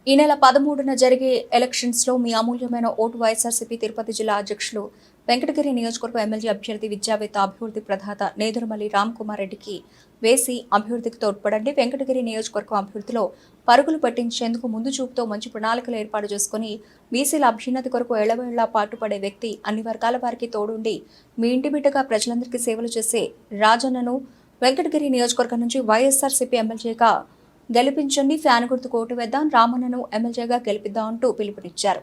ఈ నెల 13న జరిగే ఎలక్షన్స్లో మీ అమూల్యమైన ఓటు వైఎస్ఆర్సీపీ తిరుపతి జిల్లా అధ్యక్షులు వెంకటగిరి నియోజకవర్గ ఎమ్మెల్యే అభ్యర్థి విద్యావేత్త అభివృద్ధి ప్రదాత నేదురుమల్లి రామ్ కుమార్ రెడ్డికి వేసి అభివృద్ధికి తోడ్పడండి. వెంకటగిరి నియోజకవర్గం అభివృద్ధిలో పరుగులు పట్టించేందుకు ముందు చూపుతో మంచి ప్రణాళికలు ఏర్పాటు చేసుకుని బీసీల అభ్యున్నతి కొరకు ఎళ్లవేళ్లా పాటుపడే వ్యక్తి, అన్ని వర్గాల వారికి తోడుండి మీ ఇంటి బిడ్డగా ప్రజలందరికీ సేవలు చేసే రాజన్నను వెంకటగిరి నియోజకవర్గం నుంచి వైఎస్ఆర్సీపీ ఎమ్మెల్యేగా గెలిపించండి. ఫ్యాన్ గుర్తుకు ఓటు వేద్దాం, రామన్నను ఎమ్మెల్యేగా గెలిపిద్దాం అంటూ పిలుపునిచ్చారు.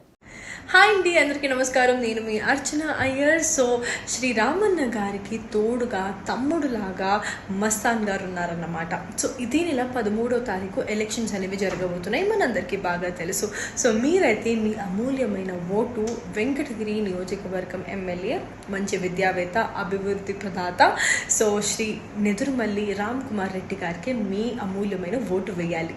హాయ్ అండి, అందరికీ నమస్కారం. నేను మీ అర్చన అయ్యర్. సో శ్రీ రామన్న గారికి తోడుగా తమ్ముడులాగా మస్తాన్ గారు ఉన్నారన్నమాట. సో ఇదే నెల 13వ తారీఖు ఎలక్షన్స్ అనేవి జరగబోతున్నాయి, మనందరికీ బాగా తెలుసు. సో మీరైతే మీ అమూల్యమైన ఓటు వెంకటగిరి నియోజకవర్గం ఎమ్మెల్యే, మంచి విద్యావేత్త, అభివృద్ధి ప్రదాత సో శ్రీ నెదురుమల్లి రామ్ కుమార్ రెడ్డి గారికి మీ అమూల్యమైన ఓటు వేయాలి.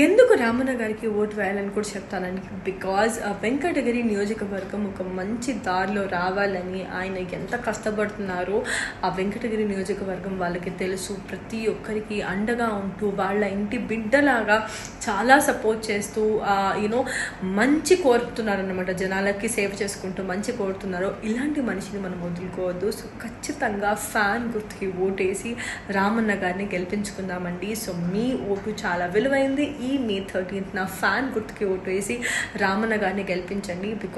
ఎందుకు రామన్న గారికి ఓటు వేయాలని కూడా చెప్తానండి. బికాజ్ వెంకటగిరి నియోజకవర్గం ఒక మంచి దారిలో రావాలని ఆయన ఎంత కష్టపడుతున్నారో ఆ వెంకటగిరి నియోజకవర్గం వాళ్ళకి తెలుసు. ప్రతి ఒక్కరికి అండగా ఉంటూ వాళ్ళ ఇంటి బిడ్డలాగా చాలా సపోర్ట్ చేస్తూ మంచి కోరుతున్నారన్నమాట. జనాలకి సేవ చేసుకుంటూ మంచి కోరుతున్నారు. ఇలాంటి మనిషిని మనం వదులుకోవద్దు. సో ఖచ్చితంగా ఫ్యాన్ గుర్తుకి ఓటేసి రామన్న గారిని గెలిపించుకుందామండి. సో మీ ఓటు చాలా విలువైంది. ఈ మే 13న ఫ్యాన్ గుర్తుకి ఓటు వేసి రామన్న గారిని గెలిపించండి. బికాజ్